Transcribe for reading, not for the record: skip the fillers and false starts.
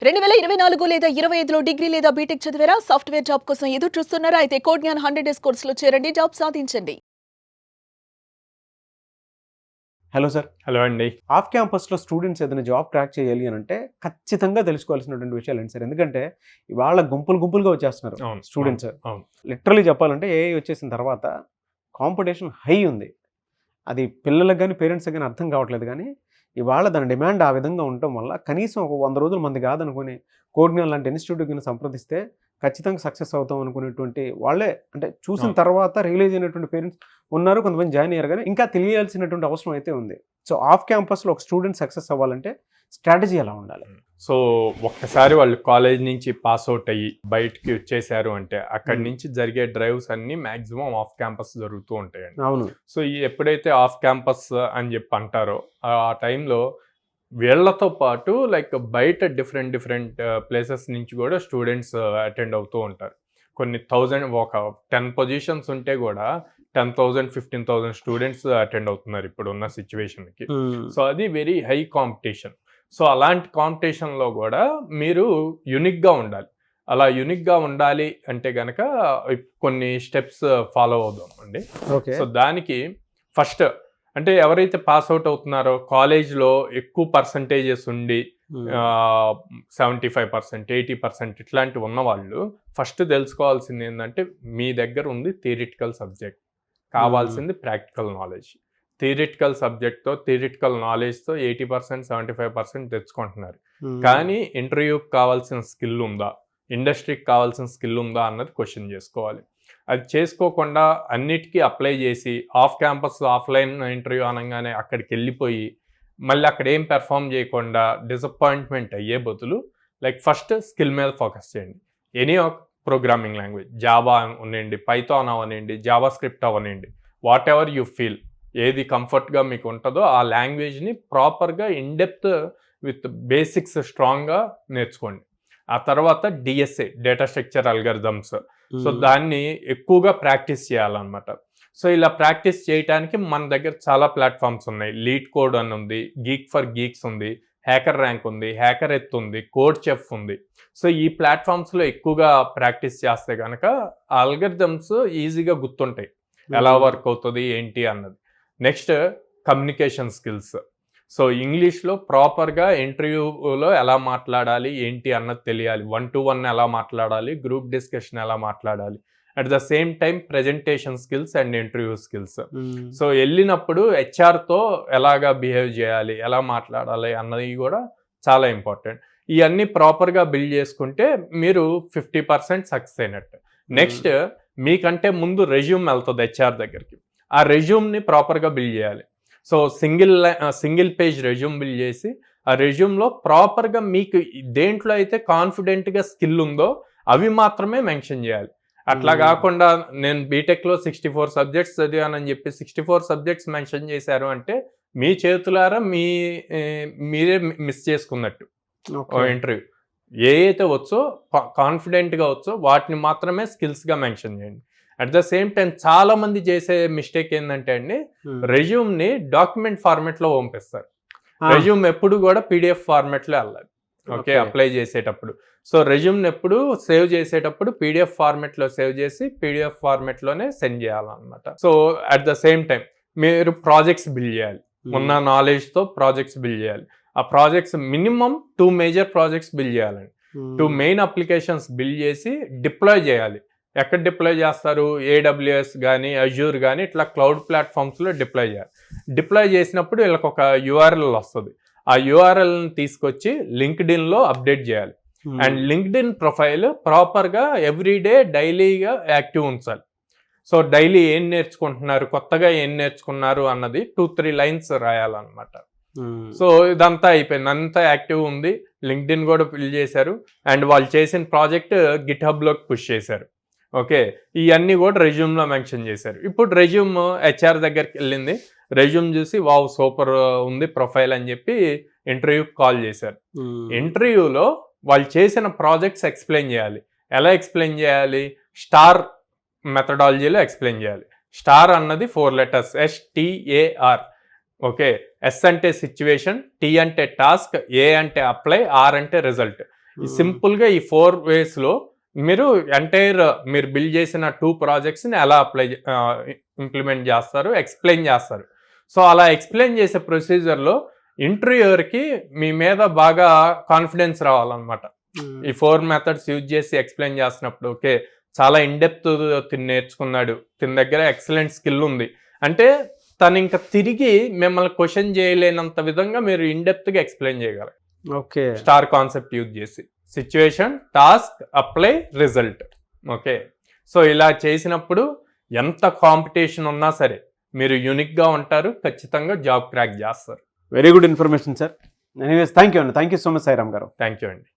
2024 లేదా 25లో డిగ్రీ లేదా బీటెక్ చదివారా? సాఫ్ట్‌వేర్ జాబ్ కోసం ఎదురు చూస్తున్నారా? అయితే కోడ్ జ్ఞాన్ 100 డేస్ కోర్సులో చేరండి. జాబ్ సాధించండి. Hello sir. హలో అండి. ఆఫ్ క్యాంపస్‌లో స్టూడెంట్స్ ఏదైనా జాబ్ క్రాక్ చేయాలి అనంటే ఖచ్చితంగా తెలుసుకోవాల్సినటువంటి విషయాలేంటి సార్? ఎందుకంటే ఇవాళ గుంపులుగా వచ్చేస్తున్నారు అవును. స్టూడెంట్స్. అవును. లిటరల్లీ చెప్పాలంటే ఏఐ వచ్చేసిన తర్వాత కాంపిటీషన్ హై ఉంది. అది పిల్లలకు గాని, పేరెంట్స్‌కి గాని అర్థం కావట్లేదు గానీ, ఇవాళ దాని డిమాండ్ ఆ విధంగా ఉండటం వల్ల కనీసం ఒక 100 రోజులు మంది కాదనుకుని కోడ్ జ్ఞాన్ లాంటి ఇన్‌స్టిట్యూట్‌కి గాని సంప్రదిస్తే ఖచ్చితంగా సక్సెస్ అవుతాం అనుకునేటువంటి వాళ్ళే అంటే చూసిన అవును. తర్వాత రియలైజ్ అయినటువంటి పేరెంట్స్ ఉన్నారు. కొంతమంది జాయిన్ అయ్యారు గానీ ఇంకా తెలియాల్సినటువంటి అవసరం అయితే ఉంది. సో ఆఫ్ క్యాంపస్‌లో ఒక స్టూడెంట్ సక్సెస్ అవ్వాలంటే స్ట్రాటజీ ఎలా ఉండాలి? సో ఒక్కసారి వాళ్ళు కాలేజ్ నుంచి పాస్ అవుట్ అయ్యి బయటికి వచ్చేసారు అంటే అక్కడి నుంచి జరిగే డ్రైవ్స్ అన్ని మాక్సిమం ఆఫ్ క్యాంపస్ జరుగుతూ ఉంటాయండి. అవును. సో ఎప్పుడైతే ఆఫ్ క్యాంపస్ అని చెప్పి అంటారో ఆ టైంలో వీళ్ళతో పాటు లైక్ బయట డిఫరెంట్ ప్లేసెస్ నుంచి కూడా స్టూడెంట్స్ అటెండ్ అవుతూ ఉంటారు. కొన్ని 1000 ఒక 10 పొజిషన్స్ ఉంటే కూడా 10,000 15,000 స్టూడెంట్స్ అటెండ్ అవుతున్నారు ఇప్పుడున్న సిచ్యువేషన్కి. సో అది వెరీ హై కాంపిటీషన్. సో అలాంటి కాంపిటీషన్లో కూడా మీరు యునిక్గా ఉండాలి. అలా యునిక్గా ఉండాలి అంటే కనుక కొన్ని స్టెప్స్ ఫాలో అవుదాం అండి. ఓకే. సో దానికి ఫస్ట్ అంటే ఎవరైతే పాస్ అవుట్ అవుతున్నారో కాలేజ్లో ఎక్కువ పర్సంటేజెస్ ఉండి 75% 80% ఇట్లాంటివి ఉన్నవాళ్ళు ఫస్ట్ తెలుసుకోవాల్సింది ఏంటంటే మీ దగ్గర ఉంది థియరిటికల్ సబ్జెక్ట్, కావాల్సింది ప్రాక్టికల్ నాలెడ్జ్. థియరిటికల్ సబ్జెక్ట్తో థియరిటికల్ నాలెడ్జ్తో 80% 75% తెచ్చుకుంటున్నారు. కానీ ఇంటర్వ్యూకి కావాల్సిన స్కిల్ ఉందా, ఇండస్ట్రీకి కావాల్సిన స్కిల్ ఉందా అన్నది క్వశ్చన్ చేసుకోవాలి. అది చేసుకోకుండా అన్నిటికీ అప్లై చేసి ఆఫ్ క్యాంపస్ ఆఫ్లైన్ ఇంటర్వ్యూ అనగానే అక్కడికి వెళ్ళిపోయి మళ్ళీ అక్కడ ఏం పెర్ఫామ్ చేయకుండా డిసప్పాయింట్మెంట్ అయ్యే బదులు లైక్ ఫస్ట్ స్కిల్ మీద ఫోకస్ చేయండి. ఎనీ ప్రోగ్రామింగ్ లాంగ్వేజ్, జావా అవనండి, పైథాన్ అవనండి, జావా స్క్రిప్ట్ అవనండి, వాట్ ఎవర్ యూ ఫీల్, ఏది కంఫర్ట్గా మీకు ఉంటుందో ఆ లాంగ్వేజ్ని ప్రాపర్గా ఇన్డెప్త్ విత్ బేసిక్స్ స్ట్రాంగ్గా నేర్చుకోండి. ఆ తర్వాత DSA data structure algorithms, so దాన్ని ఎక్కువగా ప్రాక్టీస్ చేయాలన్నమాట. సో ఇలా ప్రాక్టీస్ చేయడానికి మన దగ్గర చాలా ప్లాట్ఫామ్స్ ఉన్నాయి. లీడ్ కోడ్ అని ఉంది, గీక్ ఫర్ గీక్స్ ఉంది, హ్యాకర్ ర్యాంక్ ఉంది, హ్యాకర్ ఎత్ ఉంది, కోడ్ చెఫ్ ఉంది. సో ఈ ప్లాట్ఫామ్స్లో ఎక్కువగా ప్రాక్టీస్ చేస్తే కనుక అల్గరిథమ్స్ ఈజీగా గుర్తుంటాయి, ఎలా వర్క్ అవుతుంది ఏంటి అన్నది. Next communication skills. సో ఇంగ్లీష్లో ప్రాపర్గా ఇంటర్వ్యూలో ఎలా మాట్లాడాలి ఏంటి అన్నది తెలియాలి. 1-to-1 ఎలా మాట్లాడాలి, గ్రూప్ డిస్కషన్ ఎలా మాట్లాడాలి, at the same time presentation skills and interview skills. So వెళ్ళినప్పుడు హెచ్ఆర్తో ఎలాగా బిహేవ్ చేయాలి, ఎలా మాట్లాడాలి అన్నది కూడా చాలా ఇంపార్టెంట్. ఇవన్నీ ప్రాపర్గా బిల్డ్ చేసుకుంటే మీరు 50% సక్సెస్ అయినట్టు. నెక్స్ట్ మీకంటే ముందు రెజ్యూమ్ వెళ్తుంది హెచ్ఆర్ దగ్గరికి. ఆ రెజ్యూమ్ని ప్రాపర్గా బిల్డ్ చేయాలి. So single page resume build చేసి ఆ రెజ్యూమ్లో ప్రాపర్గా మీకు దేంట్లో అయితే కాన్ఫిడెంట్గా స్కిల్ ఉందో అవి మాత్రమే మెన్షన్ చేయాలి. అట్లా కాకుండా నేను బీటెక్లో 64 సబ్జెక్ట్స్ చదివానని చెప్పి 64 సబ్జెక్ట్స్ మెన్షన్ చేశారు అంటే మీ చేతులారా మీరే మిస్ చేసుకున్నట్టు ఇంటర్వ్యూ. ఏ అయితే వచ్చో కాన్ఫిడెంట్గా వచ్చో వాటిని మాత్రమే స్కిల్స్గా మెన్షన్ చేయండి. అట్ ద సేమ్ టైం చాలా మంది చేసే మిస్టేక్ ఏంటంటే అండి, రెజ్యూమ్ని డాక్యుమెంట్ ఫార్మెట్లో పంపిస్తారు. రెజ్యూమ్ ఎప్పుడు కూడా పీడిఎఫ్ ఫార్మెట్లో వెళ్ళాలి. ఓకే, అప్లై చేసేటప్పుడు. సో రెజ్యూమ్ని ఎప్పుడు సేవ్ చేసేటప్పుడు పీడిఎఫ్ ఫార్మెట్లో సేవ్ చేసి పీడిఎఫ్ ఫార్మెట్లోనే సెండ్ చేయాలన్నమాట. So at the same time మీరు ప్రాజెక్ట్స్ బిల్డ్ చేయాలి. ఉన్న నాలెడ్జ్తో ప్రాజెక్ట్స్ బిల్డ్ చేయాలి. ఆ projects minimum 2 major projects build చేయాలండి. 2 మెయిన్ అప్లికేషన్స్ బిల్డ్ చేసి డిప్లాయ్ చేయాలి. ఎక్కడ డిప్లాయ్ చేస్తారు? AWS కానీ అజ్యూర్ కానీ ఇట్లా క్లౌడ్ ప్లాట్ఫామ్స్లో డిప్లాయ్ చేయాలి. డిప్లాయ్ చేసినప్పుడు వీళ్ళకి ఒక URL వస్తుంది. ఆ URLని తీసుకొచ్చి లింక్డ్ఇన్లో అప్డేట్ చేయాలి. అండ్ లింక్డ్ఇన్ ప్రొఫైల్ ప్రాపర్గా ఎవ్రీడే డైలీగా యాక్టివ్ ఉంచాలి. సో డైలీ ఏం నేర్చుకుంటున్నారు, కొత్తగా ఏం నేర్చుకున్నారు అన్నది 2-3 లైన్స్ రాయాలన్నమాట. సో ఇదంతా అయిపోయింది, అంతా యాక్టివ్ ఉంది. లింక్డ్ఇన్ కూడా ఫిల్ చేశారు అండ్ వాళ్ళు చేసిన ప్రాజెక్ట్ గిట్ హబ్లోకి పుష్ చేశారు. ఓకే, ఇవన్నీ కూడా రెజ్యూమ్లో మెన్షన్ చేశారు. ఇప్పుడు రెజ్యూమ్ హెచ్ఆర్ దగ్గరికి వెళ్ళింది. రెజ్యూమ్ చూసి వావ్ సూపర్ ఉంది ప్రొఫైల్ అని చెప్పి ఇంటర్వ్యూకి కాల్ చేశారు. ఇంటర్వ్యూలో వాళ్ళు చేసిన ప్రాజెక్ట్స్ ఎక్స్ప్లెయిన్ చేయాలి. ఎలా ఎక్స్ప్లెయిన్ చేయాలి? స్టార్ మెథడాలజీలో ఎక్స్ప్లెయిన్ చేయాలి. స్టార్ అన్నది 4 letters, STAR. ఓకే, S అంటే సిచ్యువేషన్, T అంటే టాస్క్, A అంటే అప్లై, R అంటే రిజల్ట్. సింపుల్గా ఈ 4 వేస్లో మీరు ఎంటైర్ మీరు బిల్డ్ చేసిన 2 ప్రాజెక్ట్స్ని ఎలా ఇంప్లిమెంట్ చేస్తారు, ఎక్స్ప్లెయిన్ చేస్తారు. సో అలా ఎక్స్ప్లెయిన్ చేసే ప్రొసీజర్లో ఇంటర్వ్యూయర్కి మీ మీద బాగా కాన్ఫిడెన్స్ రావాలన్నమాట. ఈ 4 మెథడ్స్ యూజ్ చేసి ఎక్స్ప్లెయిన్ చేస్తున్నప్పుడు ఓకే చాలా ఇన్డెప్త్ తిని నేర్చుకున్నాడు, తిన దగ్గర ఎక్సలెంట్ స్కిల్ ఉంది అంటే తను ఇంకా తిరిగి మిమ్మల్ని క్వశ్చన్ చేయలేనంత విధంగా మీరు ఇన్డెప్త్గా ఎక్స్ప్లెయిన్ చేయగలరు. ఓకే, స్టార్ కాన్సెప్ట్ యూజ్ చేసి situation, task, apply, result. Okay, so ఇలా చేసినప్పుడు ఎంత కాంపిటీషన్ ఉన్నా సరే మీరు యూనిక్గా ఉంటారు, ఖచ్చితంగా జాబ్ క్రాక్ చేస్తారు. Very good information sir. Anyways thank you అండి, thank you so much Sairam garu. Thank you అండి.